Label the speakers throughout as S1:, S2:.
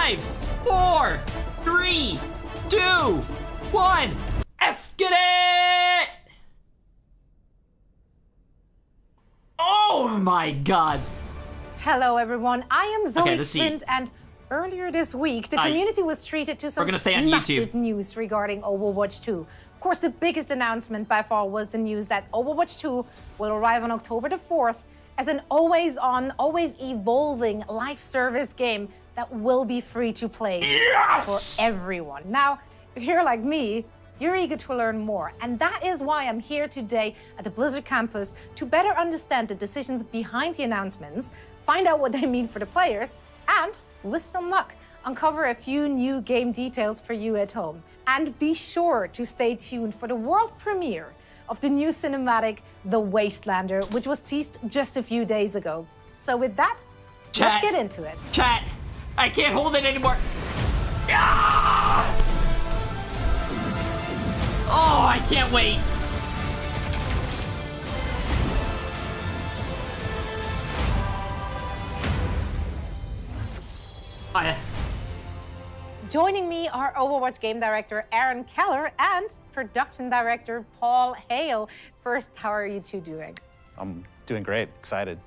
S1: 5, 4, 3, 2, 1. Let's get it! Oh my god.
S2: Hello everyone, I am Zoe
S1: Okay, let's see.
S2: Clint, and earlier this week, the community was treated to some
S1: gonna stay on
S2: massive
S1: YouTube.
S2: news regarding Overwatch 2. Of course, the biggest announcement by far was the news that Overwatch 2 will arrive on October the 4th as an always-on, always-evolving live service game that will be free to play for everyone. Now, if you're like me, you're eager to learn more, and that is why I'm here today at the Blizzard campus to better understand the decisions behind the announcements, find out what they mean for the players, and, with some luck, uncover a few new game details for you at home. And be sure to stay tuned for the world premiere of the new cinematic, The Wastelander, which was teased just a few days ago. So with that, let's get into it.
S1: Chat, I can't hold it anymore. Ah! Oh, I can't wait.
S2: Joining me are Overwatch game director Aaron Keller and production director Paul Hale. First, how are you two doing?
S3: I'm doing great, excited.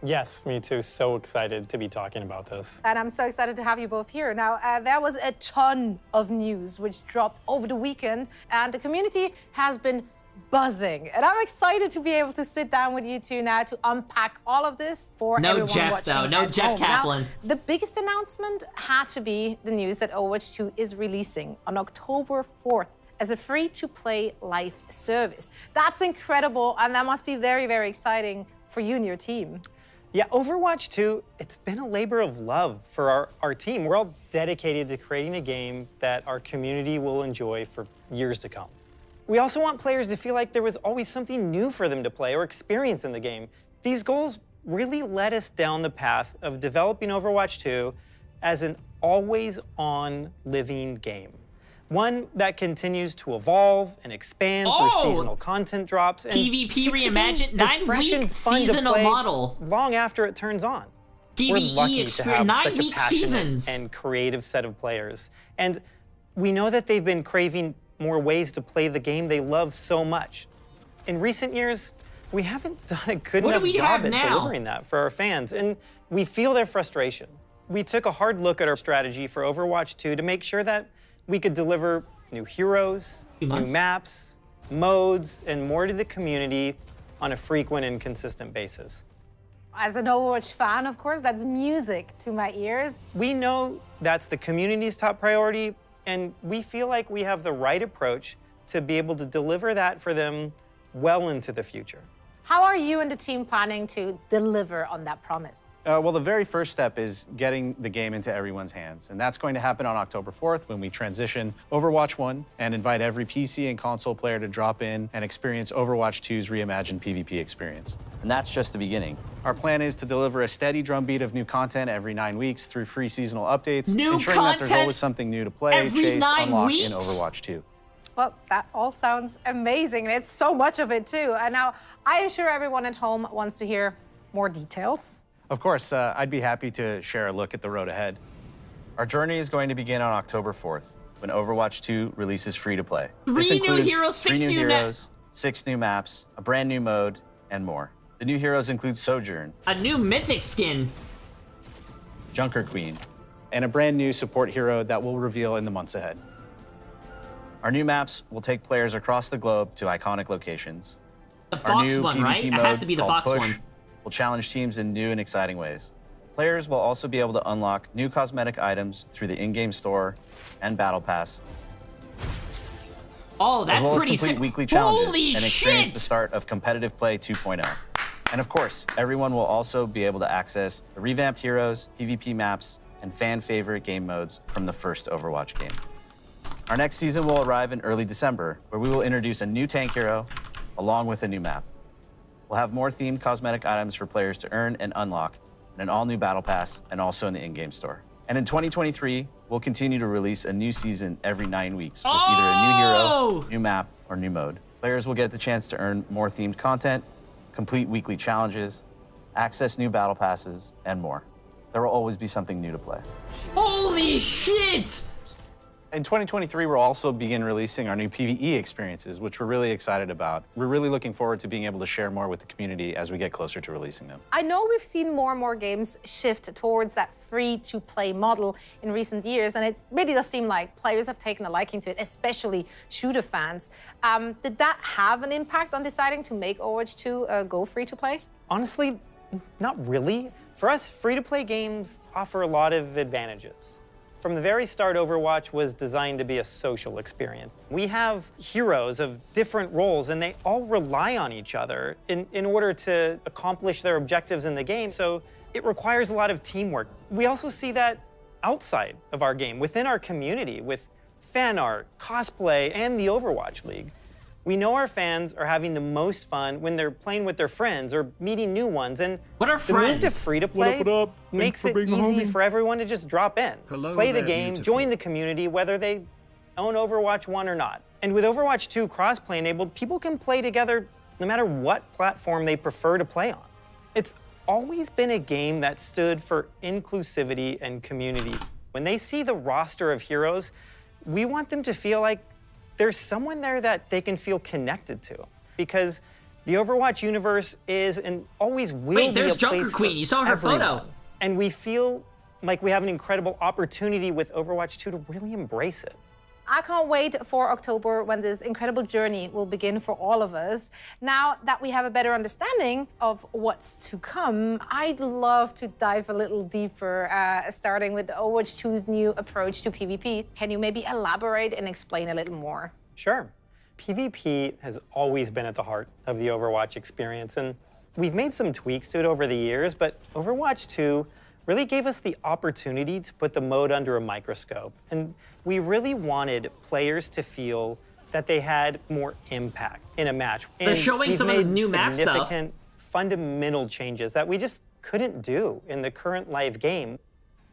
S4: Yes, me too. So excited to be talking about this.
S2: And I'm so excited to have you both here. Now, there was a ton of news which dropped over the weekend, and the community has been buzzing. And I'm excited to be able to sit down with you two now to unpack all of this for everyone watching.
S1: No
S2: at
S1: Jeff
S2: home.
S1: Kaplan.
S2: Now, the biggest announcement had to be the news that Overwatch 2 is releasing on October 4th as a free-to-play live service. That's incredible, and that must be very, very exciting for you and your team.
S4: Yeah, Overwatch 2, it's been a labor of love for our team. We're all dedicated to creating a game that our community will enjoy for years to come. We also want players to feel like there was always something new for them to play or experience in the game. These goals really led us down the path of developing Overwatch 2 as an always-on living game. One that continues to evolve and expand through seasonal content drops and
S1: PvP
S4: keeps the game
S1: reimagined,
S4: as fresh
S1: 9-week
S4: and fun to
S1: seasonal
S4: play
S1: model.
S4: long after it turns on.
S1: PvE
S4: We're lucky to have such a
S1: 9-week
S4: passionate
S1: seasons.
S4: and creative set of players. And we know that they've been craving more ways to play the game they love so much. In recent years, we haven't done a good enough job at delivering that for our fans, and we feel their frustration. We took a hard look at our strategy for Overwatch 2 to make sure that we could deliver new heroes, new maps, modes, and more to the community on a frequent and consistent basis.
S2: As an Overwatch fan, of course, that's music to my ears.
S4: We know that's the community's top priority, and we feel like we have the right approach to be able to deliver that for them well into the future.
S2: How are you and the team planning to deliver on that promise?
S3: Well, the very first step is getting the game into everyone's hands, and that's going to happen on October 4th when we transition Overwatch 1 and invite every PC and console player to drop in and experience Overwatch 2's reimagined PvP experience.
S5: And that's just the beginning.
S3: Our plan is to deliver a steady drumbeat of new content every 9 weeks through free seasonal updates,
S1: New
S3: ensuring that there's always something new to play,
S1: every
S3: chase,
S1: 9
S3: unlock
S1: weeks?
S3: in Overwatch 2.
S2: Well, that all sounds amazing, and it's so much of it too. And now, I am sure everyone at home wants to hear more details.
S3: Of course, I'd be happy to share a look at the road ahead.
S5: Our journey is going to begin on October 4th, when Overwatch 2 releases free-to-play. This
S1: Three new
S5: includes
S1: heroes,
S5: 3
S1: 6
S5: new
S1: new
S5: heroes, 6 new maps, a brand new mode, and more. The new heroes include Sojourn,
S1: A new mythic skin.
S5: Junkrat Queen,
S3: and a brand new support hero that we'll reveal in the months ahead.
S5: Our new maps will take players across the globe to iconic locations.
S1: The
S5: Our
S1: Fox
S5: new
S1: one,
S5: PvP
S1: right? It
S5: mode
S1: has to be the
S5: called
S1: Fox
S5: Push
S1: one.
S5: will challenge teams in new and exciting ways. Players will also be able to unlock new cosmetic items through the in-game store and Battle Pass,
S1: Oh, that's
S5: as well as
S1: pretty
S5: complete
S1: sick.
S5: weekly challenges
S1: Holy
S5: and experience
S1: shit!
S5: the start of competitive play 2.0. And of course, everyone will also be able to access the revamped heroes, PvP maps, and fan-favorite game modes from the first Overwatch game. Our next season will arrive in early December, where we will introduce a new tank hero, along with a new map. We'll have more themed cosmetic items for players to earn and unlock, and an all-new Battle Pass, and also in the in-game store. And in 2023, we'll continue to release a new season every 9 weeks with either a new hero, new map, or new mode. Players will get the chance to earn more themed content, complete weekly challenges, access new battle passes, and more. There will always be something new to play.
S1: Holy shit!
S3: In 2023, we'll also begin releasing our new PvE experiences, which we're really excited about. We're really looking forward to being able to share more with the community as we get closer to releasing them.
S2: I know we've seen more and more games shift towards that free-to-play model in recent years, and it really does seem like players have taken a liking to it, especially shooter fans. Did that have an impact on deciding to make Overwatch 2 go free-to-play?
S4: Honestly, not really. For us, free-to-play games offer a lot of advantages. From the very start, Overwatch was designed to be a social experience. We have heroes of different roles, and they all rely on each other in order to accomplish their objectives in the game, so it requires a lot of teamwork. We also see that outside of our game, within our community, with fan art, cosplay, and the Overwatch League. We know our fans are having the most fun when they're playing with their friends or meeting new ones, and
S1: What are
S4: the move to
S1: friends?
S4: free-to-play
S6: What up?
S4: makes
S6: Thanks for
S4: it
S6: being a
S4: easy
S6: homie.
S4: for everyone to just drop in,
S6: Hello
S4: play the
S6: there,
S4: game,
S6: beautiful.
S4: join the community, whether they own Overwatch 1 or not. And with Overwatch 2 crossplay enabled, people can play together no matter what platform they prefer to play on. It's always been a game that stood for inclusivity and community. When they see the roster of heroes, we want them to feel like there's someone there that they can feel connected to. Because the Overwatch universe is and always will
S1: Wait,
S4: be
S1: there's
S4: a place
S1: Junkrat
S4: for
S1: Queen. You saw her
S4: everyone.
S1: photo.
S4: And we feel like we have an incredible opportunity with Overwatch 2 to really embrace it.
S2: I can't wait for October when this incredible journey will begin for all of us. Now that we have a better understanding of what's to come, I'd love to dive a little deeper, starting with Overwatch 2's new approach to PvP. Can you maybe elaborate and explain a little more?
S4: Sure. PvP has always been at the heart of the Overwatch experience, and we've made some tweaks to it over the years, but Overwatch 2 really gave us the opportunity to put the mode under a microscope. And we really wanted players to feel that they had more impact in a match.
S1: They're
S4: And
S1: showing
S4: we've
S1: some of the
S4: made
S1: new map stuff.
S4: significant fundamental changes that we just couldn't do in the current live game.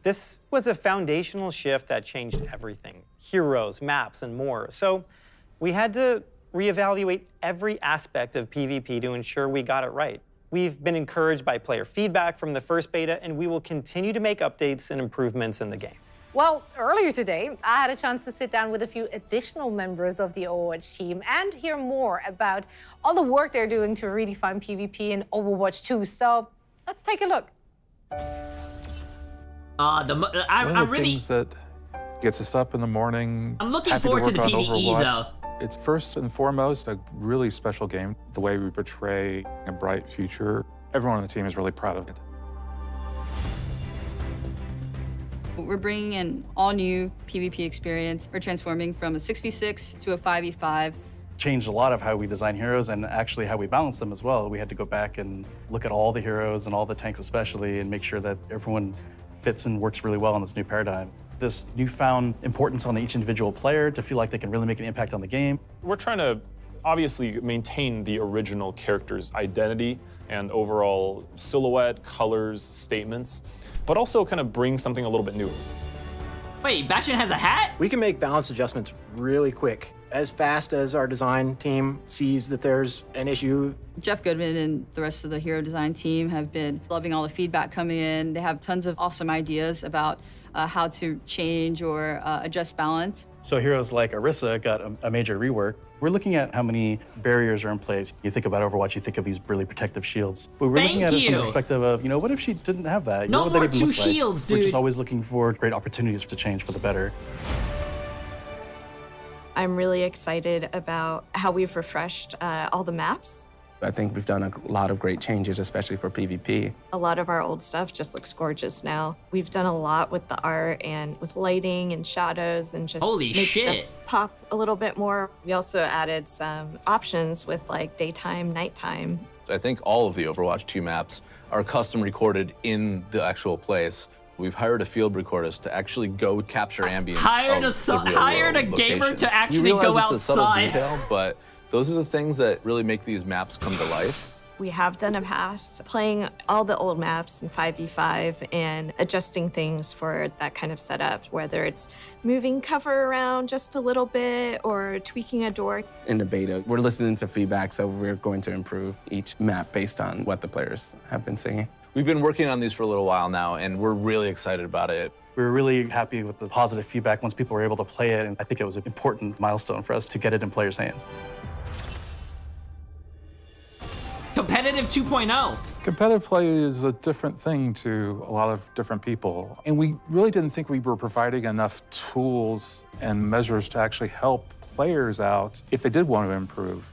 S4: This was a foundational shift that changed everything. Heroes, maps, and more. So we had to reevaluate every aspect of PvP to ensure we got it right. We've been encouraged by player feedback from the first beta, and we will continue to make updates and improvements in the game.
S2: Well, earlier today, I had a chance to sit down with a few additional members of the Overwatch team and hear more about all the work they're doing to redefine PvP in Overwatch 2. So let's take a look.
S6: One of
S1: I'm
S6: the
S1: really,
S6: things that gets us up in the morning.
S1: I'm looking
S6: happy
S1: forward to
S6: work
S1: the
S6: on
S1: PvE
S6: Overwatch.
S1: though.
S6: It's first and foremost a really special game. The way we portray a bright future, everyone on the team is really proud of it.
S7: We're bringing an all-new PvP experience. We're transforming from a 6v6 to a 5v5.
S8: Changed a lot of how we design heroes and actually how we balance them as well. We had to go back and look at all the heroes and all the tanks especially and make sure that everyone fits and works really well in this new paradigm. This newfound importance on each individual player to feel like they can really make an impact on the game.
S9: We're trying to obviously maintain the original character's identity and overall silhouette, colors, statements, but also kind of bring something a little bit new.
S1: Wait, Bastion has a hat?
S10: We can make balance adjustments really quick. As fast as our design team sees that there's an issue.
S7: Jeff Goodman and the rest of the hero design team have been loving all the feedback coming in. They have tons of awesome ideas about how to change or adjust balance.
S8: So heroes like Orisa got a major rework. We're looking at how many barriers are in place. You think about Overwatch, you think of these really protective shields. But we're looking at it from the perspective of, what if she didn't have that?
S1: No
S8: what would
S1: more
S8: that even
S1: two
S8: look like?
S1: shields,
S8: We're
S1: dude.
S8: just always looking for great opportunities to change for the better.
S11: I'm really excited about how we've refreshed all the maps.
S12: I think we've done a lot of great changes, especially for PvP.
S11: A lot of our old stuff just looks gorgeous now. We've done a lot with the art and with lighting and shadows and just
S1: Holy
S11: make
S1: shit.
S11: stuff pop a little bit more. We also added some options with like daytime, nighttime.
S13: I think all of the Overwatch 2 maps are custom recorded in the actual place. We've hired a field recordist to actually go capture ambience.
S1: Hired a gamer to actually go
S13: it's a subtle
S1: outside.
S13: detail, but those are the things that really make these maps come to life.
S11: We have done a pass playing all the old maps in 5v5 and adjusting things for that kind of setup, whether it's moving cover around just a little bit or tweaking a door.
S12: In the beta, we're listening to feedback, so we're going to improve each map based on what the players have been saying.
S13: We've been working on these for a little while now, and we're really excited about it.
S8: We were really happy with the positive feedback once people were able to play it, and I think it was an important milestone for us to get it in players' hands.
S1: Competitive 2.0.
S6: Competitive play is a different thing to a lot of different people. And we really didn't think we were providing enough tools and measures to actually help players out if they did want to improve.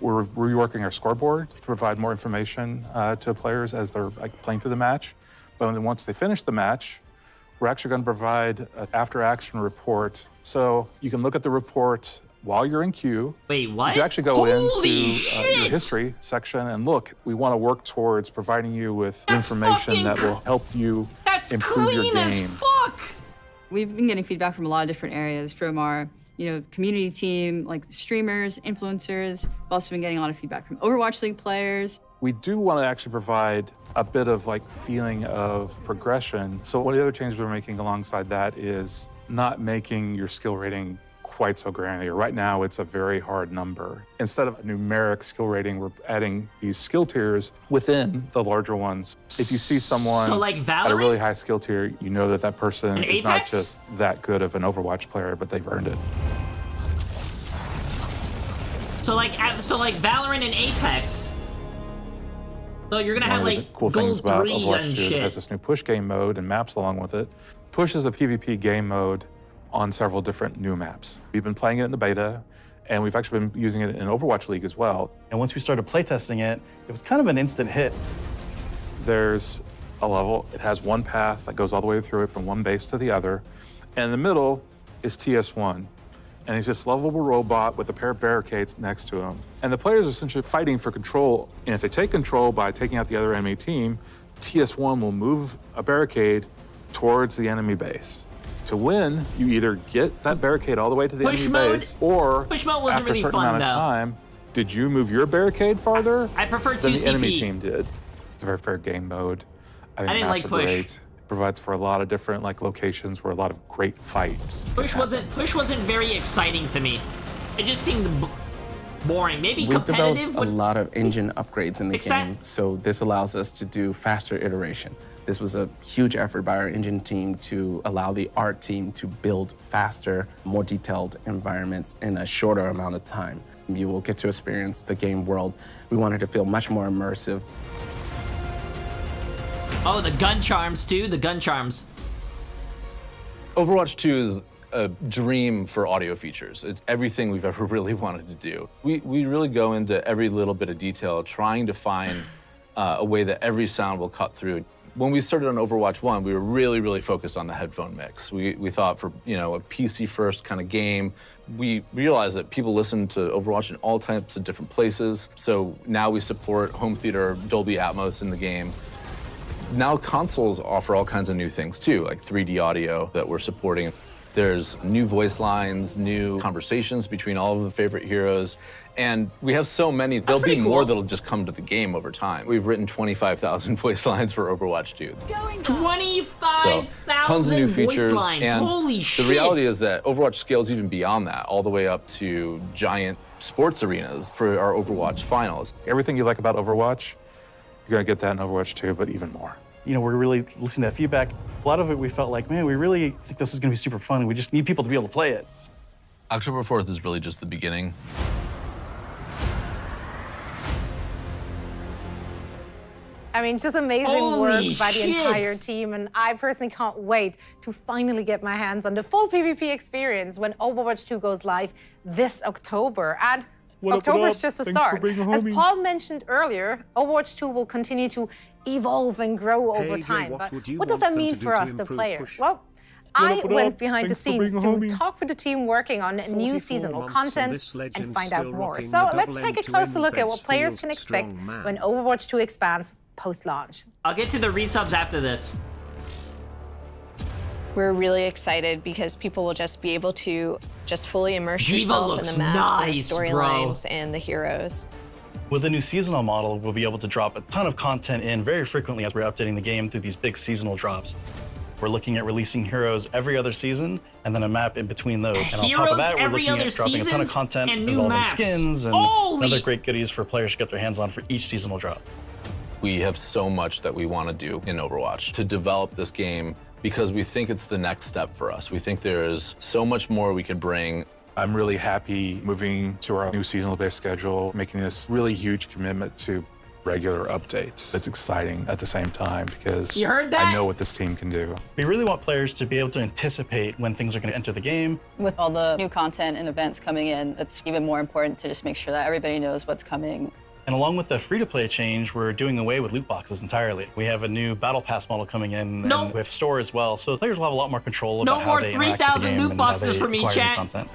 S6: We're reworking our scoreboard to provide more information to players as they're playing through the match. But then once they finish the match, we're actually going to provide an after-action report. So you can look at the report while you're in queue.
S1: Wait, what?
S6: You can actually go
S1: Holy
S6: into
S1: shit!
S6: your history section and look. We want to work towards providing you with information that will help you improve your
S1: clean
S6: game.
S1: as fuck!
S7: We've been getting feedback from a lot of different areas, from our community team, like streamers, influencers. We've also been getting a lot of feedback from Overwatch League players.
S6: We do want to actually provide a bit of feeling of progression. So one of the other changes we're making alongside that is not making your skill rating quite so granular. Right now, it's a very hard number. Instead of a numeric skill rating, we're adding these skill tiers within the larger ones. If you see someone
S1: So like
S6: at a
S1: Valorant?
S6: really high skill tier, you know that that person
S1: An
S6: is not
S1: Apex?
S6: just that good of an Overwatch player, but they've earned it.
S1: So like Valorant and Apex. So you're gonna have
S6: One of the
S1: like
S6: cool
S1: Gold
S6: things about
S1: 3
S6: Overwatch
S1: and
S6: 2
S1: shit.
S6: has this new push game mode and maps along with it. Push is a PvP game mode on several different new maps. We've been playing it in the beta, and we've actually been using it in Overwatch League as well.
S8: And once we started playtesting it, it was kind of an instant hit.
S6: There's a level, it has one path that goes all the way through it from one base to the other, and in the middle is TS1. And he's this lovable robot with a pair of barricades next to him. And the players are essentially fighting for control, and if they take control by taking out the other enemy team, TS1 will move a barricade towards the enemy base. To win, you either get that barricade all the way to the
S1: Push
S6: enemy
S1: mode-
S6: base, or
S1: push mode wasn't
S6: after
S1: really
S6: a certain
S1: fun,
S6: amount of
S1: though.
S6: time, did you move your barricade farther
S1: I prefer
S6: than the
S1: 2CP.
S6: enemy team did? It's a very fair game mode. I think
S1: didn't
S6: maps
S1: like
S6: are
S1: push.
S6: great. It provides for a lot of different locations where a lot of great fights.
S1: Push wasn't very exciting to me. It just seemed boring. Maybe
S12: We've developed
S1: competitive
S12: a
S1: would.
S12: lot of engine upgrades in the
S1: Except-
S12: game, so this allows us to do faster iteration. This was a huge effort by our engine team to allow the art team to build faster, more detailed environments in a shorter amount of time. You will get to experience the game world. We wanted to feel much more immersive.
S1: Oh, the gun charms too. The gun charms.
S13: Overwatch 2 is a dream for audio features. It's everything we've ever really wanted to do. We really go into every little bit of detail, trying to find a way that every sound will cut through. When we started on Overwatch 1, we were really focused on the headphone mix. We thought for a PC-first kind of game, we realized that people listen to Overwatch in all types of different places. So now we support home theater, Dolby Atmos in the game. Now consoles offer all kinds of new things too, like 3D audio that we're supporting. There's new voice lines, new conversations between all of the favorite heroes, and we have so many. There'll be more that'll just come to the game over time. We've written 25,000 voice lines for Overwatch 2.
S1: 25,000
S13: Tons of new
S1: voice
S13: features,
S1: lines.
S13: and
S1: Holy shit.
S13: the reality is that Overwatch scales even beyond that, all the way up to giant sports arenas for our Overwatch finals.
S6: Everything you like about Overwatch, you're gonna get that in Overwatch 2, but even more.
S8: We're really listening to that feedback. A lot of it we felt like, man, we really think this is gonna be super fun. We just need people to be able to play it.
S13: October 4th is really just the beginning.
S2: I mean, just amazing
S1: Holy
S2: work by the
S1: shit.
S2: entire team, and I personally can't wait to finally get my hands on the full PvP experience when Overwatch 2 goes live this October. And October is just a start. As Paul mentioned earlier, Overwatch 2 will continue to evolve and grow over time. But what does that mean for us, the players? Well, I went behind the scenes to talk with the team working on new seasonal content and find out more. So let's take a closer look at what players can expect when Overwatch 2 expands post-launch.
S1: I'll get to the resubs after this.
S11: We're really excited because people will just be able to just fully immerse
S1: Diva
S11: yourself in
S1: looks
S11: the maps
S1: nice,
S11: and the storylines and the heroes.
S8: With the new seasonal model, we'll be able to drop a ton of content in very frequently as we're updating the game through these big seasonal drops. We're looking at releasing heroes every other season and then a map in between those. And on top of that, we're looking at dropping a ton of content
S1: and new
S8: involving
S1: maps.
S8: skins and
S1: Holy-
S8: other great goodies for players to get their hands on for each seasonal drop.
S13: We have so much that we want to do in Overwatch to develop this game because we think it's the next step for us. We think there is so much more we could bring.
S6: I'm really happy moving to our new seasonal-based schedule, making this really huge commitment to regular updates. It's exciting at the same time because
S1: You heard that?
S6: I know what this team can do.
S8: We really want players to be able to anticipate when things are going to enter the game.
S7: With all the new content and events coming in, it's even more important to just make sure that everybody knows what's coming.
S8: And along with the free-to-play change, we're doing away with loot boxes entirely. We have a new battle pass model coming in, and we have store as well, so players will have a lot more control about how they interact with the game. No more 3,000
S1: loot boxes for me, chat.
S8: Content.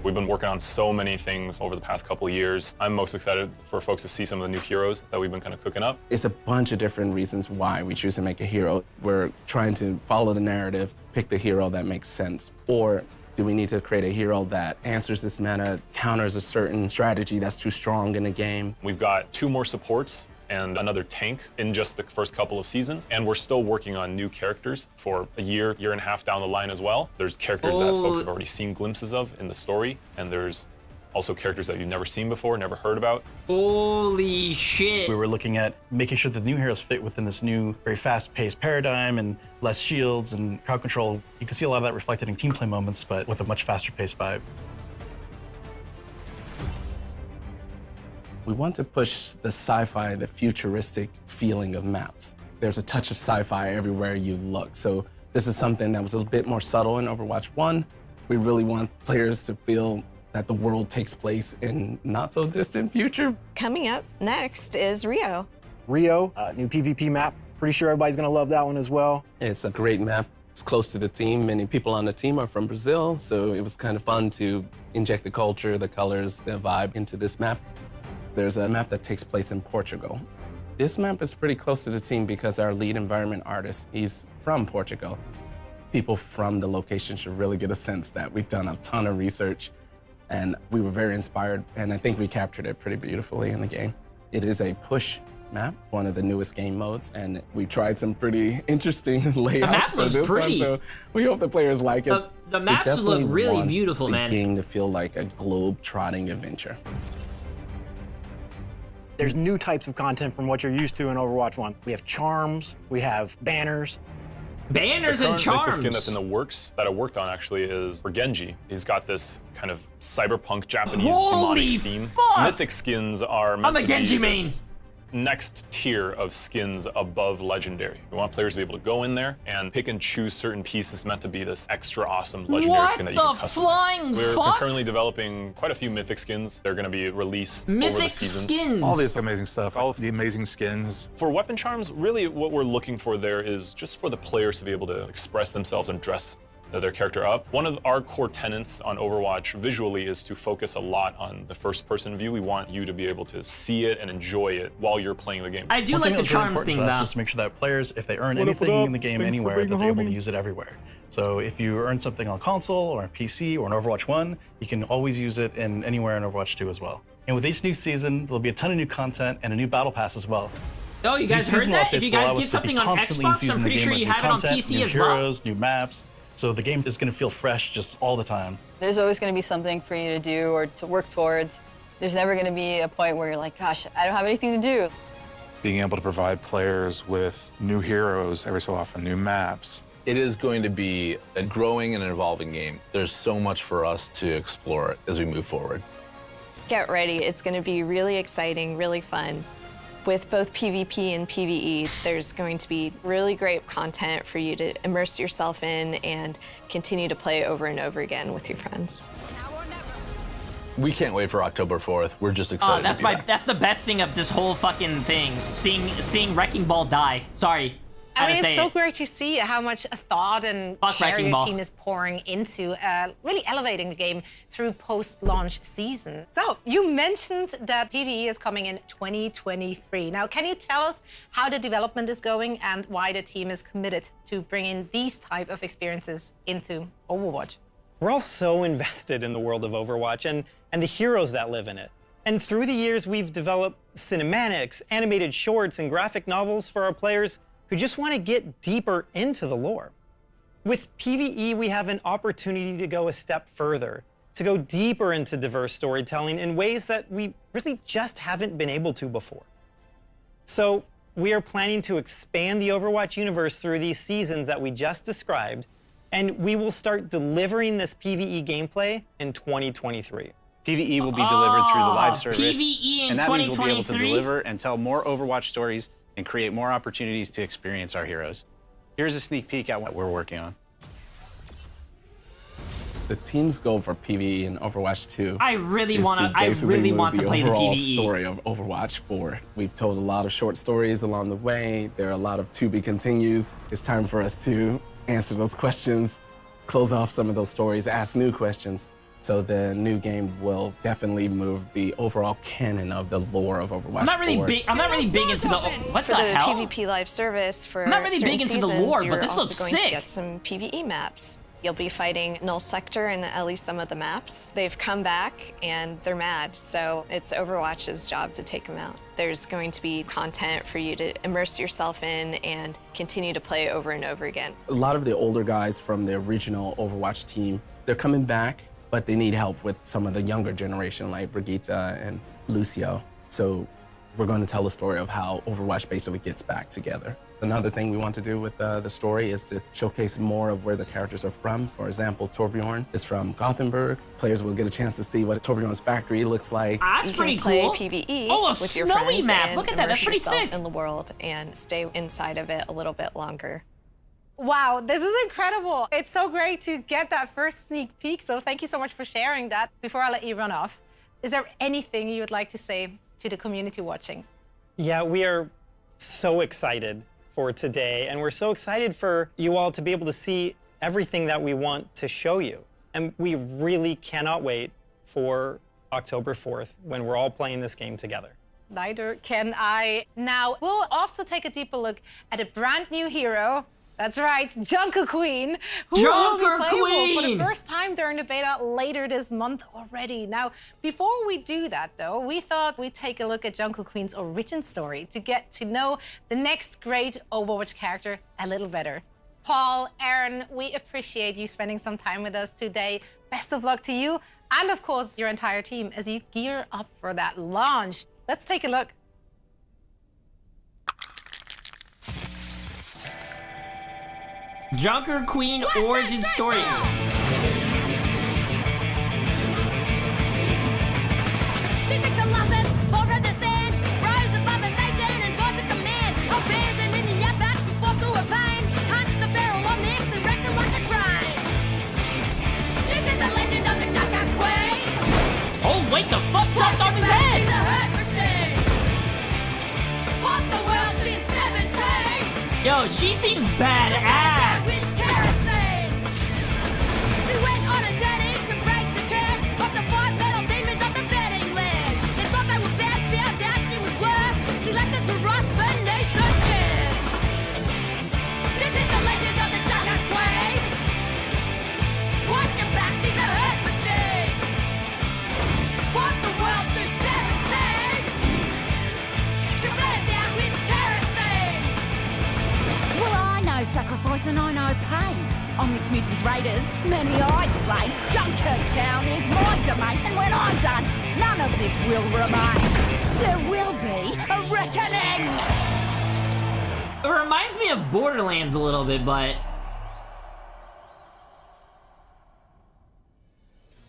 S9: We've been working on so many things over the past couple of years. I'm most excited for folks to see some of the new heroes that we've been kind of cooking up.
S12: It's a bunch of different reasons why we choose to make a hero. We're trying to follow the narrative, pick the hero that makes sense, or do we need to create a hero that answers this meta, counters a certain strategy that's too strong in the game?
S9: We've got 2 more supports and another tank in just the first couple of seasons, and we're still working on new characters for a year and a half down the line as well. There's characters that folks have already seen glimpses of in the story, and there's also characters that you've never seen before, never heard about.
S1: Holy shit.
S8: We were looking at making sure that the new heroes fit within this new, very fast-paced paradigm and less shields and crowd control. You can see a lot of that reflected in team play moments, but with a much faster-paced vibe.
S12: We want to push the sci-fi, the futuristic feeling of maps. There's a touch of sci-fi everywhere you look. So this is something that was a bit more subtle in Overwatch 1. We really want players to feel that the world takes place in not so distant future.
S11: Coming up next is Rio.
S10: Rio, new PvP map. Pretty sure everybody's gonna love that one as well.
S12: It's a great map. It's close to the team. Many people on the team are from Brazil, so it was kind of fun to inject the culture, the colors, the vibe into this map. There's a map that takes place in Portugal. This map is pretty close to the team because our lead environment artist, he's from Portugal. People from the location should really get a sense that we've done a ton of research, and we were very inspired, and I think we captured it pretty beautifully in the game. It is a push map, one of the newest game modes, and we tried some pretty interesting layouts.
S1: The map looks
S12: for this
S1: pretty.
S12: one, so we hope the players like it.
S1: The maps look really beautiful, man.
S12: The game to feel like a globe-trotting adventure.
S10: There's new types of content from what you're used to in Overwatch 1. We have charms, we have banners.
S1: Banners and
S9: The
S1: charms.
S9: skin that's in the works that I worked on actually is for Genji. He's got this kind of cyberpunk Japanese
S1: Holy
S9: demonic theme.
S1: fuck!
S9: Mythic skins are meant
S1: I'm a
S9: to
S1: Genji
S9: be
S1: main.
S9: this next tier of skins above legendary. We want players to be able to go in there and pick and choose certain pieces meant to be this extra awesome legendary
S1: What
S9: skin that you can
S1: the
S9: customize.
S1: flying
S9: We're
S1: fuck?
S9: currently developing quite a few mythic skins. They're going to be released over the
S1: Mythic
S9: seasons.
S1: skins.
S6: All this amazing stuff, all of the amazing skins.
S9: For weapon charms, really what we're looking for there is just for the players to be able to express themselves and dress their character up. One of our core tenets on Overwatch visually is to focus a lot on the first-person view. We want you to be able to see it and enjoy it while you're playing the game.
S1: I do
S8: One
S1: like
S8: thing
S1: the
S8: that was really
S1: charms
S8: important
S1: thing,
S8: for us
S1: though.
S8: was to make sure that players, if they earn anything in the game anywhere, that they're able to use it everywhere. So if you earn something on console or on PC or on Overwatch 1, you can always use it in anywhere in Overwatch 2 as well. And with each new season, there'll be a ton of new content and a new battle pass as well.
S1: Oh, you guys
S8: These
S1: heard
S8: seasonal
S1: that? If
S8: updates
S1: you
S8: will
S1: guys
S8: allow
S1: get
S8: us to be
S1: something on
S8: constantly
S1: Xbox,
S8: infusing
S1: I'm
S8: the
S1: pretty
S8: game
S1: sure
S8: with
S1: you
S8: new
S1: have it on
S8: content,
S1: PC
S8: new
S1: as well.
S8: heroes, new maps. So the game is going to feel fresh just all the time.
S7: There's always going to be something for you to do or to work towards. There's never going to be a point where you're like, gosh, I don't have anything to do.
S6: Being able to provide players with new heroes every so often, new maps.
S13: It is going to be a growing and an evolving game. There's so much for us to explore as we move forward.
S11: Get ready. It's going to be really exciting, really fun. With both PvP and PvE, there's going to be really great content for you to immerse yourself in and continue to play over and over again with your friends.
S13: We can't wait for October 4th. We're just excited.
S1: That's the best thing of this whole fucking thing. Seeing Wrecking Ball die. Sorry.
S2: I mean, it's so great to see how much thought and care
S1: Wrecking
S2: your
S1: Ball.
S2: team is pouring into really elevating the game through post-launch season. So, you mentioned that PvE is coming in 2023. Now, can you tell us how the development is going and why the team is committed to bringing these type of experiences into Overwatch?
S4: We're all so invested in the world of Overwatch and the heroes that live in it. And through the years, we've developed cinematics, animated shorts, and graphic novels for our players who just want to get deeper into the lore. With PvE, we have an opportunity to go a step further, to go deeper into diverse storytelling in ways that we really just haven't been able to before. So we are planning to expand the Overwatch universe through these seasons that we just described, and we will start delivering this PvE gameplay in 2023.
S3: PvE will be delivered through the live service.
S1: PvE in
S3: and that means we'll be able to
S1: 2023?
S3: deliver and tell more Overwatch stories and create more opportunities to experience our heroes. Here's a sneak peek at what we're working on.
S12: The team's goal for PvE in Overwatch 2
S1: I really
S12: is
S1: want to. I
S12: basically
S1: really
S12: move
S1: want to play the
S12: overall
S1: PvE.
S12: story of Overwatch 4. We've told a lot of short stories along the way. There are a lot of to be continues. It's time for us to answer those questions, close off some of those stories, ask new questions. So the new game will definitely move the overall canon of the lore of Overwatch 4.
S1: I'm not really big. I'm not really big into the. What
S11: For
S1: the
S11: the
S1: hell?
S11: PvP live service for
S1: I'm not really
S11: certain
S1: big into the
S11: seasons,
S1: lore, but
S11: you're
S1: this
S11: also
S1: looks
S11: going
S1: sick.
S11: to get some PvE maps. You'll be fighting Null Sector in at least some of the maps. They've come back and they're mad, so it's Overwatch's job to take them out. There's going to be content for you to immerse yourself in and continue to play over and over again.
S12: A lot of the older guys from the original Overwatch team, they're coming back, but they need help with some of the younger generation like Brigitte and Lucio. So we're going to tell the story of how Overwatch basically gets back together. Another thing we want to do with the story is to showcase more of where the characters are from. For example, Torbjorn is from Gothenburg. Players will get a chance to see what Torbjorn's factory looks like.
S1: That's
S11: You
S1: pretty
S11: can play
S1: cool.
S11: PvE
S1: Oh, a
S11: with your
S1: snowy
S11: friends
S1: map.
S11: and
S1: Look at that. That's
S11: immerse
S1: pretty
S11: yourself
S1: sick.
S11: in the world and stay inside of it a little bit longer.
S2: Wow, this is incredible. It's so great to get that first sneak peek, so thank you so much for sharing that. Before I let you run off, is there anything you would like to say to the community watching?
S4: Yeah, we are so excited for today, and we're so excited for you all to be able to see everything that we want to show you. And we really cannot wait for October 4th when we're all playing this game together.
S2: Neither can I. Now, we'll also take a deeper look at a brand new hero. That's right, Junkrat Queen, who will be
S1: Junkrat
S2: playable for the
S1: Queen!
S2: first time during the beta later this month already. Now, before we do that, though, we thought we'd take a look at Junkrat Queen's origin story to get to know the next great Overwatch character a little better. Paul, Aaron, we appreciate you spending some time with us today. Best of luck to you and, of course, your entire team as you gear up for that launch. Let's take a look.
S1: Junkrat Queen origin story.
S14: She's a colossus, born from the sand, rise above a nation and born to command. Her fans and in the back, she fought through her pain, hunts the barrel on the X and wrecks them like a train. This is the legend of the Junkrat Queen.
S1: Oh wait, the fuck dropped off his head.
S14: She's a hurt machine. Pop the world since 17.
S1: Yo, she seems badass.
S14: With kerosene. She went on a journey to break the curse of the five metal demons of the betting land. They thought they were bad, found out she was worse. She left them to rust beneath the skin. This is the legend of the Junkrat Queen. Watch your back, she's a hurt machine. Fought the world since 17. She bet it down with kerosene.
S15: Well, I know sacrifice and I know pain. Omnix Mutants Raiders, many I'd slay. Junkrat Town is my domain, and when I'm done, none of this will remain. There will be a reckoning!
S1: It reminds me of Borderlands a little bit, but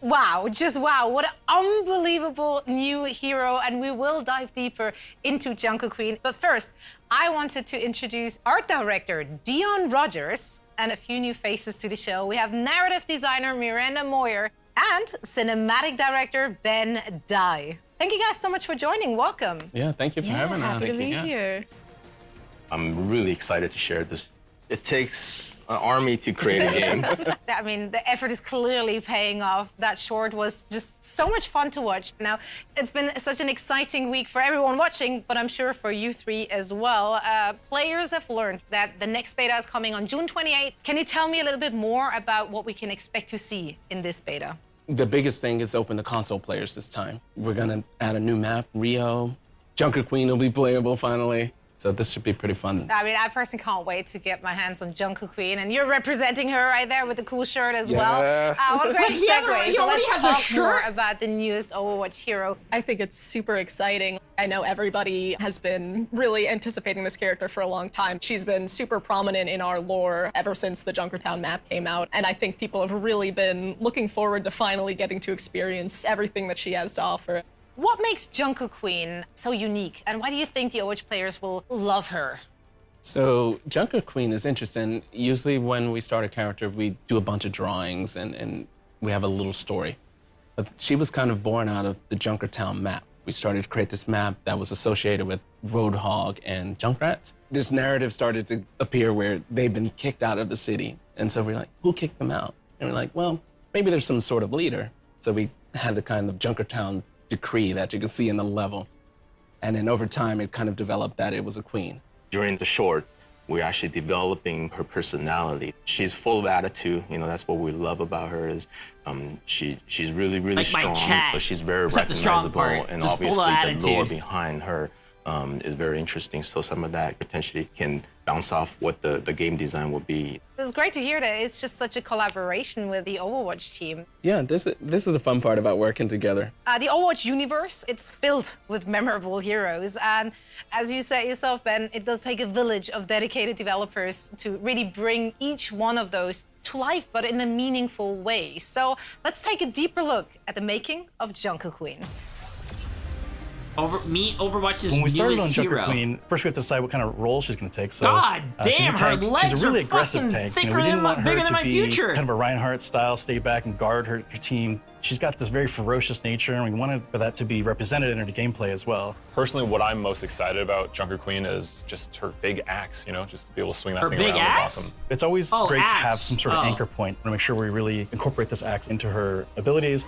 S2: Wow, just wow. What an unbelievable new hero. And we will dive deeper into Junkrat Queen. But first, I wanted to introduce art director Dion Rogers and a few new faces to the show. We have narrative designer Miranda Moyer and cinematic director Ben Dye. Thank you guys so much for joining. Welcome.
S12: Yeah, thank you for having us.
S11: Happy to be here.
S16: I'm really excited to share this. It takes an army to create a game.
S2: I mean, the effort is clearly paying off. That short was just so much fun to watch. Now, it's been such an exciting week for everyone watching, but I'm sure for you three as well. Players have learned that the next beta is coming on June 28th. Can you tell me a little bit more about what we can expect to see in this beta?
S12: The biggest thing is open to console players this time. We're gonna add a new map, Rio. Junkrat Queen will be playable finally. So this should be pretty fun.
S2: I mean, I personally can't wait to get my hands on Junkrat Queen, and you're representing her right there with the cool shirt as well. What a great segue.
S1: He
S2: So
S1: already
S2: let's
S1: has a
S2: talk
S1: shirt.
S2: more about the newest Overwatch hero.
S17: I think it's super exciting. I know everybody has been really anticipating this character for a long time. She's been super prominent in our lore ever since the Junkertown map came out, and I think people have really been looking forward to finally getting to experience everything that she has to offer.
S2: What makes Junkrat Queen so unique, and why do you think the Overwatch players will love her?
S12: So Junkrat Queen is interesting. Usually when we start a character, we do a bunch of drawings and we have a little story. But she was kind of born out of the Junkertown map. We started to create this map that was associated with Roadhog and Junkrat. This narrative started to appear where they've been kicked out of the city. And so we're like, who kicked them out? And we're like, well, maybe there's some sort of leader. So we had the kind of Junkertown decree that you can see in the level. And then over time, it kind of developed that it was a queen.
S16: During the short, we're actually developing her personality. She's full of attitude. You know, that's what we love about her is she's really, really
S1: Like my
S16: strong,
S1: chat,
S16: but she's very
S1: except the strong
S16: recognizable.
S1: part,
S16: And
S1: just full of
S16: obviously the lore
S1: attitude.
S16: behind her is very interesting. So some of that potentially can bounce off what the game design will be.
S2: It's great to hear that it's just such a collaboration with the Overwatch team.
S12: Yeah, this is the fun part about working together.
S2: The Overwatch universe, it's filled with memorable heroes. And as you said yourself, Ben, it does take a village of dedicated developers to really bring each one of those to life, but in a meaningful way. So let's take a deeper look at the making of Junkrat Queen.
S1: Overwatch's
S8: When we started on
S1: newest
S8: Junkrat
S1: hero.
S8: Queen, first we have to decide what kind of role she's going to take. So,
S1: God
S8: she's a
S1: damn, her
S8: tank.
S1: legs
S8: She's a really
S1: are
S8: aggressive
S1: fucking
S8: tank.
S1: thicker
S8: we didn't
S1: than
S8: want her
S1: bigger
S8: to
S1: than my
S8: be
S1: future.
S8: kind of a Reinhardt style, stay back and guard her team. She's got this very ferocious nature, and we wanted for that to be represented in her gameplay as well.
S9: Personally, what I'm most excited about Junkrat Queen is just her big axe, you know, just to be able to swing that
S1: Her
S9: thing
S1: big
S9: around
S1: axe?
S9: is awesome.
S8: It's always
S1: Oh,
S8: great to have
S1: axe.
S8: some sort of
S1: Oh.
S8: anchor point. We want to make sure we really incorporate this axe into her abilities.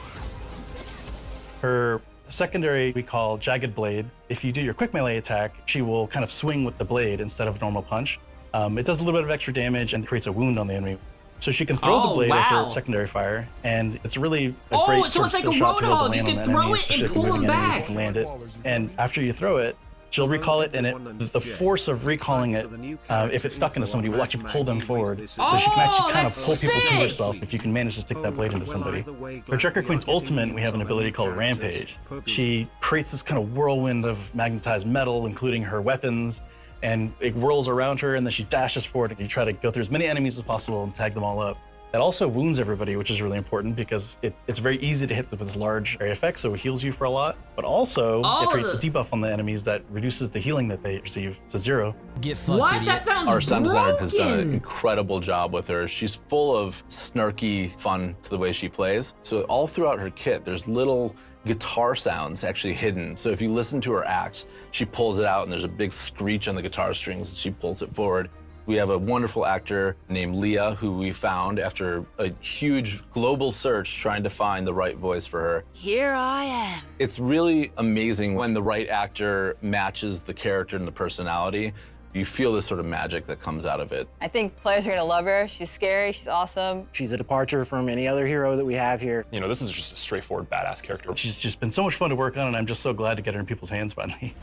S8: Her secondary we call Jagged Blade. If you do your quick melee attack, she will kind of swing with the blade instead of a normal punch. It does a little bit of extra damage and creates a wound on the enemy. So she can throw the blade as her secondary fire, and it's really a great
S1: so
S8: sort
S1: it's
S8: of
S1: like a
S8: skill shot to be able to
S1: Roadhog.
S8: land
S1: You
S8: on
S1: can
S8: the
S1: throw
S8: enemy,
S1: it and
S8: especially if
S1: pull
S8: you're
S1: them
S8: moving enemy,
S1: back.
S8: you can land it. And after you throw it, she'll recall it, and the force of recalling it, if it's stuck into somebody, will actually pull them forward. So she can actually kind of pull people to herself if you can manage to stick that blade into somebody. For Junkrat Queen's ultimate, we have an ability called Rampage. She creates this kind of whirlwind of magnetized metal, including her weapons, and it whirls around her, and then she dashes forward, and you try to go through as many enemies as possible and tag them all up. That also wounds everybody, which is really important because it's very easy to hit with this large area effect, so it heals you for a lot. But also, it creates a debuff on the enemies that reduces the healing that they receive to 0.
S1: Get fucked, what? Idiot. That sounds
S13: Our sound designer has done an
S1: broken.
S13: incredible job with her. She's full of snarky fun to the way she plays. So all throughout her kit, there's little guitar sounds actually hidden. So if you listen to her axe, she pulls it out and there's a big screech on the guitar strings and she pulls it forward. We have a wonderful actor named Leah who we found after a huge global search trying to find the right voice for her.
S15: Here I am.
S13: It's really amazing when the right actor matches the character and the personality. You feel this sort of magic that comes out of it.
S7: I think players are gonna love her. She's scary, she's awesome.
S10: She's a departure from any other hero that we have here.
S9: You know, this is just a straightforward badass character.
S8: She's just been so much fun to work on, and I'm just so glad to get her in people's hands finally.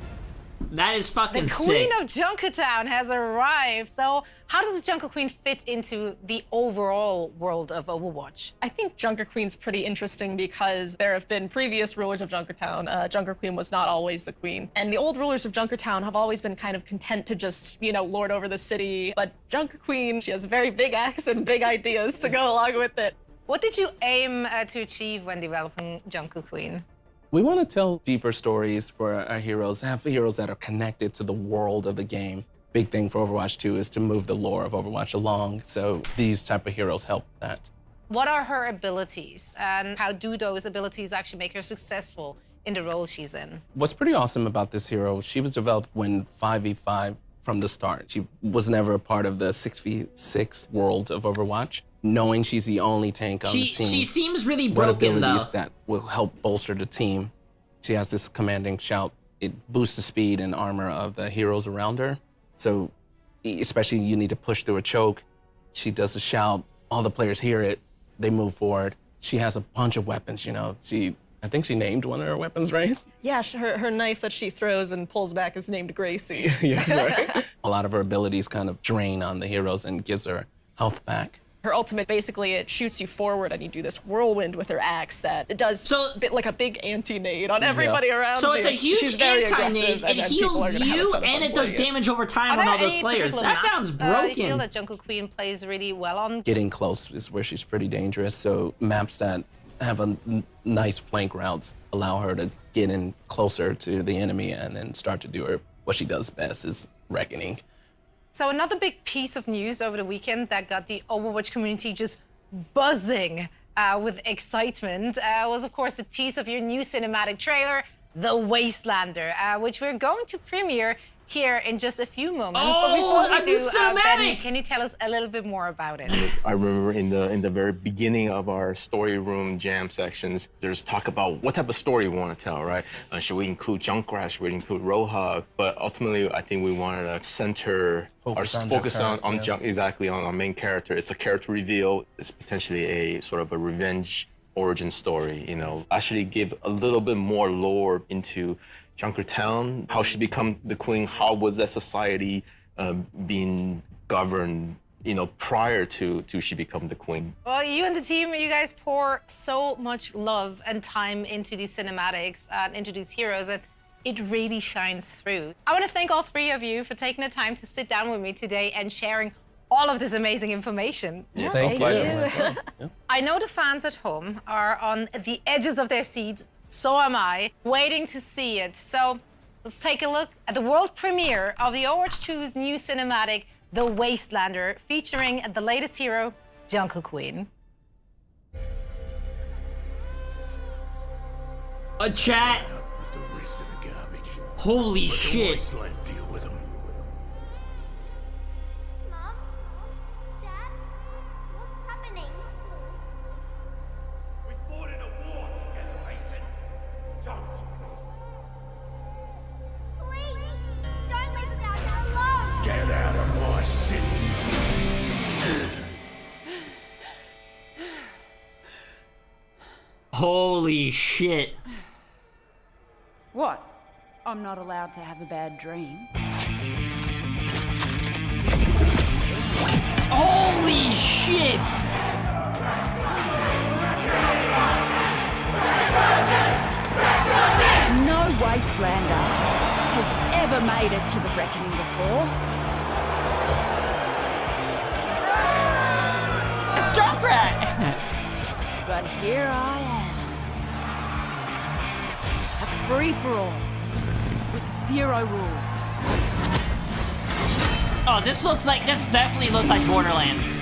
S1: That is fucking
S2: The Queen of Junkertown has arrived. So how does the Junkrat Queen fit into the overall world of Overwatch?
S17: I think Junkrat Queen's pretty interesting because there have been previous rulers of Junkertown. Junkrat Queen was not always the queen. And the old rulers of Junkertown have always been kind of content to just, you know, lord over the city. But Junkrat Queen, she has a very big axe and big ideas to go along with it.
S2: What did you aim to achieve when developing Junkrat Queen?
S12: We want to tell deeper stories for our heroes, have heroes that are connected to the world of the game. Big thing for Overwatch 2 is to move the lore of Overwatch along, so these type of heroes help that.
S2: What are her abilities, and how do those abilities actually make her successful in the role she's in?
S12: What's pretty awesome about this hero, she was developed when 5v5 from the start. She was never a part of the 6v6 world of Overwatch. Knowing she's the only tank on the team.
S1: She seems really
S12: what
S1: broken,
S12: abilities
S1: though.
S12: that will help bolster the team. She has this commanding shout. It boosts the speed and armor of the heroes around her. So especially you need to push through a choke. She does the shout, all the players hear it, they move forward. She has a bunch of weapons, you know. She I think she named one of her weapons, right?
S17: Yeah, her knife that she throws and pulls back is named Gracie.
S12: Yes, right. A lot of her abilities kind of drain on the heroes and gives her health back.
S17: Her ultimate, basically, it shoots you forward and you do this whirlwind with her axe that it does like a big anti-nade on everybody around you.
S1: So it's a huge
S17: She's very
S1: anti-nade.
S17: aggressive,
S1: It heals you and it does damage over time on all those players. That sounds broken.
S2: You feel that Junkrat Queen plays really well on?
S12: Getting close is where she's pretty dangerous, so maps that have a nice flank routes allow her to get in closer to the enemy and then start to do what she does best is reckoning.
S2: So another big piece of news over the weekend that got the Overwatch community just buzzing with excitement was, of course, the tease of your new cinematic trailer, The Wastelander, which we're going to premiere here in just a few moments.
S1: Oh,
S2: so before we do,
S1: cinematic!
S2: Ben, can you tell us a little bit more about it?
S16: I remember in the very beginning of our story room jam sections, there's talk about what type of story we want to tell, right? Should we include Junkrat? Should we include Roadhog? But ultimately, I think we wanted to focus on our main character. It's a character reveal. It's potentially a sort of a revenge origin story. You know, actually give a little bit more lore into Junkrat Town, how she become the queen, how was that society being governed, you know, prior to she become the queen.
S2: Well, you and the team, you guys pour so much love and time into these cinematics and into these heroes, and it really shines through. I want to thank all three of you for taking the time to sit down with me today and sharing all of this amazing information.
S12: Yeah, thank you.
S2: I know the fans at home are on the edges of their seats. So am I, waiting to see it. So let's take a look at the world premiere of the Overwatch 2's new cinematic, The Wastelander, featuring the latest hero, Junkrat Queen.
S1: A chat. Holy shit. Holy shit.
S15: What? I'm not allowed to have a bad dream?
S1: Holy shit!
S15: No Wastelander has ever made it to the reckoning before.
S1: It's Junkrat!
S15: But here I am. A free-for-all with zero rules.
S1: Oh, this definitely looks like Borderlands.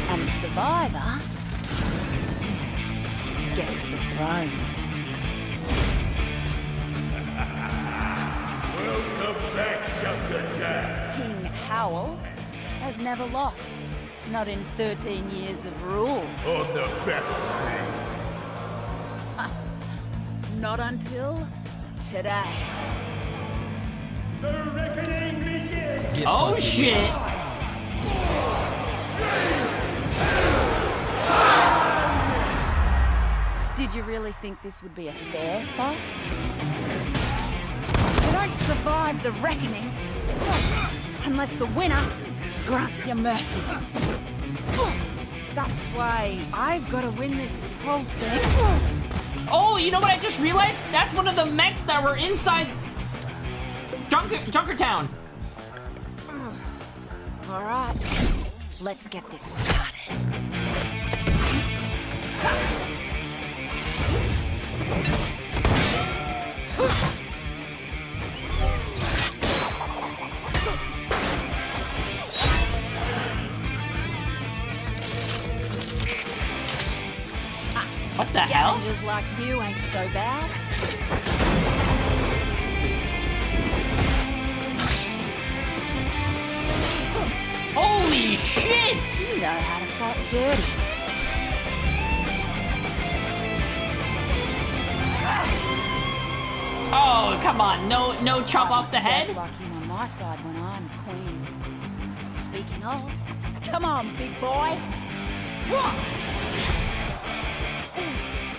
S15: And the survivor gets the throne.
S18: Welcome back, Junkrat.
S15: King Howell has never lost. Not in 13 years of rule.
S18: On the battlefield.
S15: Not until today.
S18: The reckoning begins.
S1: Oh shit!
S15: Did you really think this would be a fair fight? You don't survive the reckoning unless the winner grants you mercy. That's why I've got to win this whole thing.
S1: Oh, you know what I just realized? That's one of the mechs that were inside Junkrat Town.
S15: All right, let's get this started.
S1: What the hell?
S15: Challenges like you ain't so bad.
S1: Holy shit!
S15: You know how to fight dirty.
S1: Oh, come on. No chop off the head?
S15: Like him on my side when I'm queen. Speaking of, come on, big boy.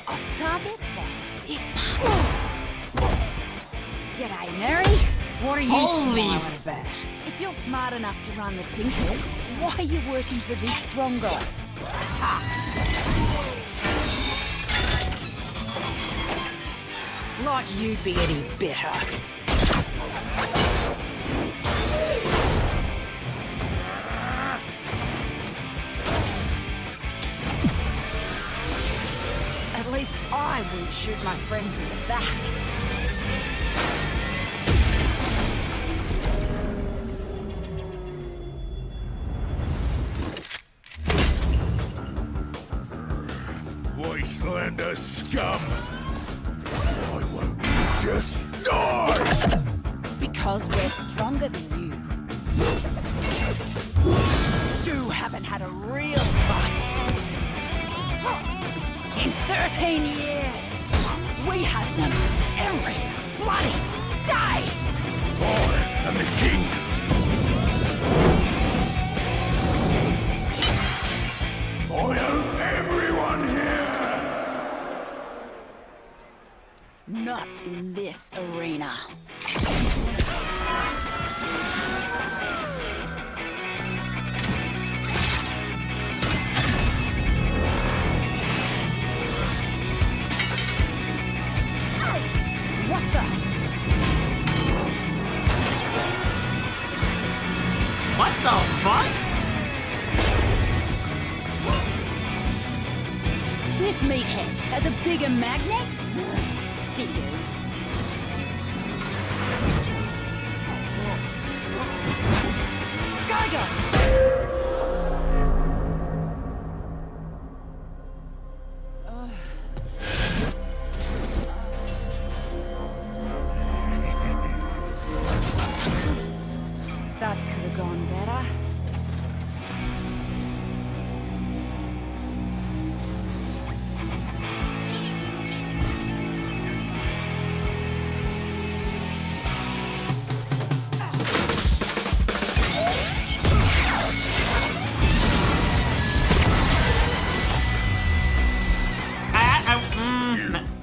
S15: Off target? this much. G'day, Mary. What are you smiling about? If you're smart enough to run the Tinkers, why are you working for this strong guy? Like you'd be any better. At least I wouldn't shoot my friends in the back.
S18: Wastelander scum! Why won't you just die?
S15: Because we're stronger than you. You haven't had a real fight. In 13 years, we had them every bloody day!
S18: I am the king! I own everyone here!
S15: Not in this arena. What the?
S1: What the fuck?
S15: This meathead has a bigger magnet? Figures. That could have gone better.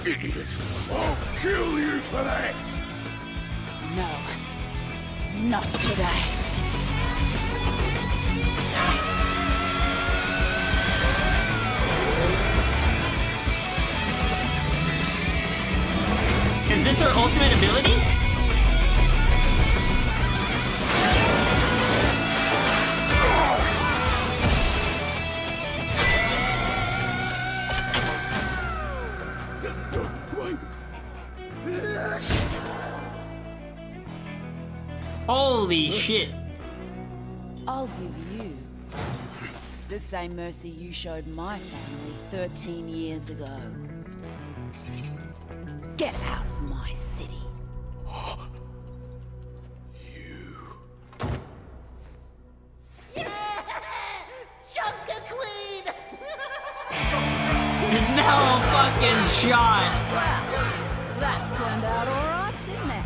S18: Idiot! I'll kill you for that!
S15: No. Not today.
S1: Is this her ultimate ability? Holy shit.
S15: I'll give you the same mercy you showed my family 13 years ago. Get out of my city.
S14: Junkrat Queen!
S1: No fucking shot.
S15: Well, that turned out alright, didn't it?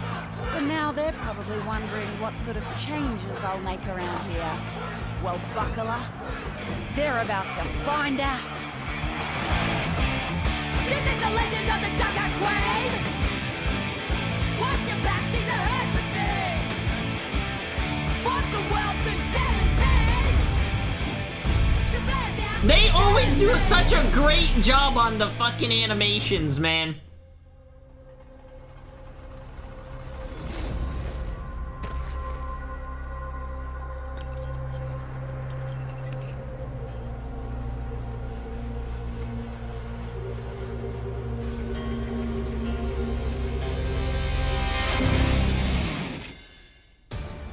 S15: But now they're probably wondering what sort of changes I'll make around here. Well, buckler, they're about to find out.
S14: This is the legend of the Junkrat Queen! Watch your back, she's a hurt machine! What the world's been saying,
S1: They always do such a great job on the fucking animations, man.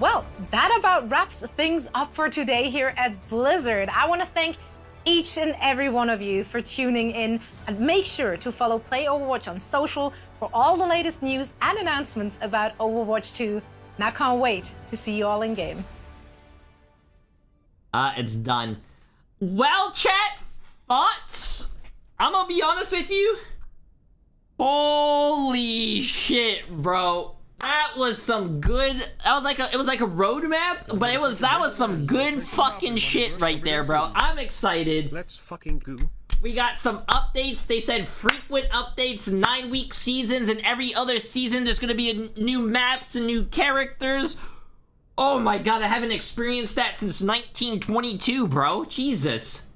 S2: Well, that about wraps things up for today here at Blizzard. I want to thank each and every one of you for tuning in, and make sure to follow Play Overwatch on social for all the latest news and announcements about Overwatch 2. And I can't wait to see you all in game.
S1: It's done. Well, chat, thoughts? I'm gonna be honest with you. Holy shit, bro. That was some good. It was like a roadmap, but that was some good fucking shit right there, bro. I'm excited.
S19: Let's fucking go.
S1: We got some updates. They said frequent updates, 9-week seasons, and every other season there's gonna be new maps and new characters. Oh my god, I haven't experienced that since 1922, bro. Jesus.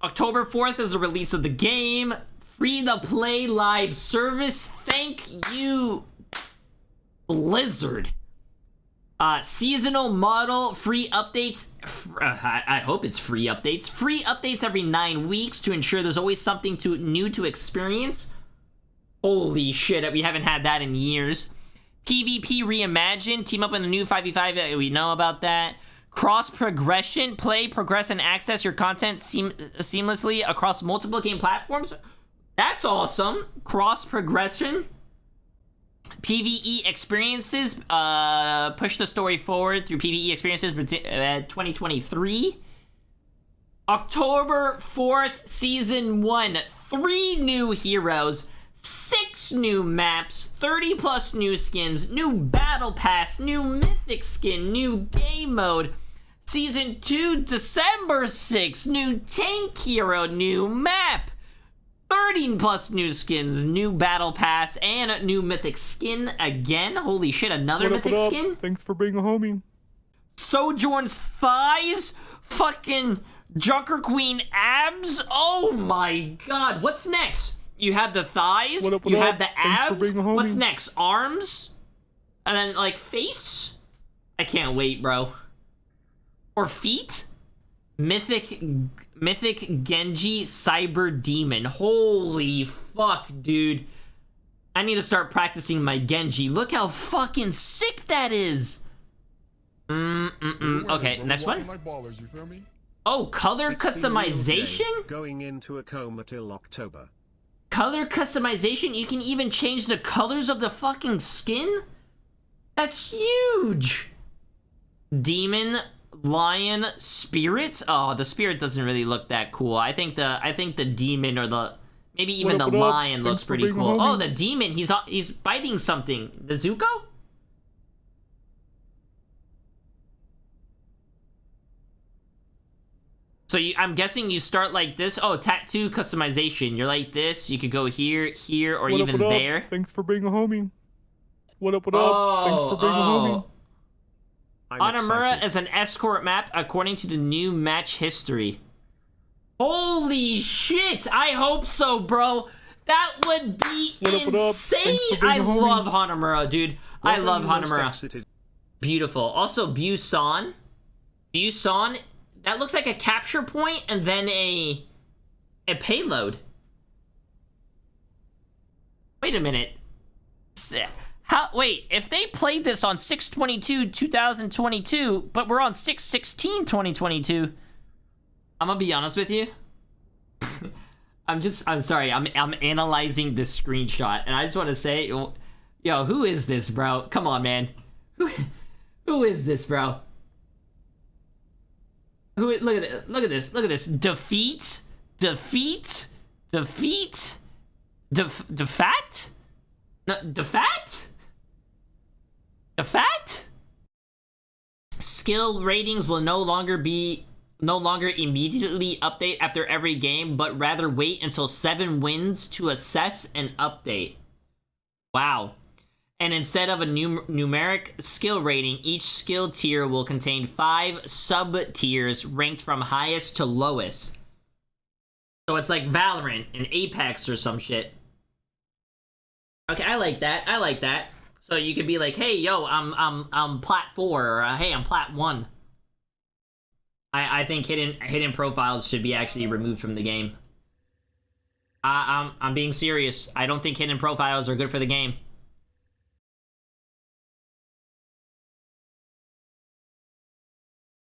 S1: October 4th is the release of the game. Free-to-play live service. Thank you, Blizzard. Seasonal model, free updates. I hope it's free updates. Free updates every 9 weeks to ensure there's always something new to experience. Holy shit, we haven't had that in years. PvP reimagined, team up in the new 5v5, we know about that. Cross progression, play, progress, and access your content seamlessly across multiple game platforms. That's awesome. Cross progression. PvE experiences, push the story forward through PvE experiences 2023. October 4th, Season 1. 3 new heroes, 6 new maps, 30 plus new skins, new battle pass, new mythic skin, new game mode. Season 2, December 6th, new tank hero, new map. 13 plus new skins, new battle pass, and a new mythic skin again. Holy shit, another mythic skin?
S6: Thanks for being a homie.
S1: Sojourn's thighs? Fucking Junkrat Queen abs? Oh my god, what's next? You have the thighs, you have the abs, what's next? Arms? And then, like, face? I can't wait, bro. Or feet? Mythic Genji Cyber Demon. Holy fuck, dude. I need to start practicing my Genji. Look how fucking sick that is. Okay, next one. Oh, color customization?
S19: Going into a coma till October.
S1: Color customization? You can even change the colors of the fucking skin? That's huge. Demon, lion, spirit. Oh, the spirit doesn't really look that cool. I think the demon or the maybe even the lion looks pretty cool. Oh, the demon, he's biting something. The Zuko? So I'm guessing you start like this. Oh, tattoo customization. You're like this. You could go here, here, or even there.
S6: Thanks for being a homie. What up, Thanks for being a homie.
S1: Hanamura is an escort map according to the new match history. Holy shit! I hope so, bro. That would be insane. I love Hanamura, dude. I love Hanamura. Beautiful. Also, Busan. Busan. That looks like a capture point and then a payload. Wait a minute. Wait, if they played this on 6/22/2022, but we're on 6/16/2022, I'm gonna be honest with you. I'm sorry. I'm analyzing this screenshot, and I just want to say, yo, who is this, bro? Come on, man. Who is this, bro? Look at this. Defeat. Skill ratings will no longer immediately update after every game, but rather wait until 7 wins to assess and update. Wow. And instead of a numeric skill rating, each skill tier will contain 5 sub-tiers ranked from highest to lowest. So it's like Valorant and Apex or some shit. Okay, I like that. So you could be like, hey, yo, I'm plat 4, or hey, I'm plat 1. I think hidden profiles should be actually removed from the game. I'm being serious. I don't think hidden profiles are good for the game.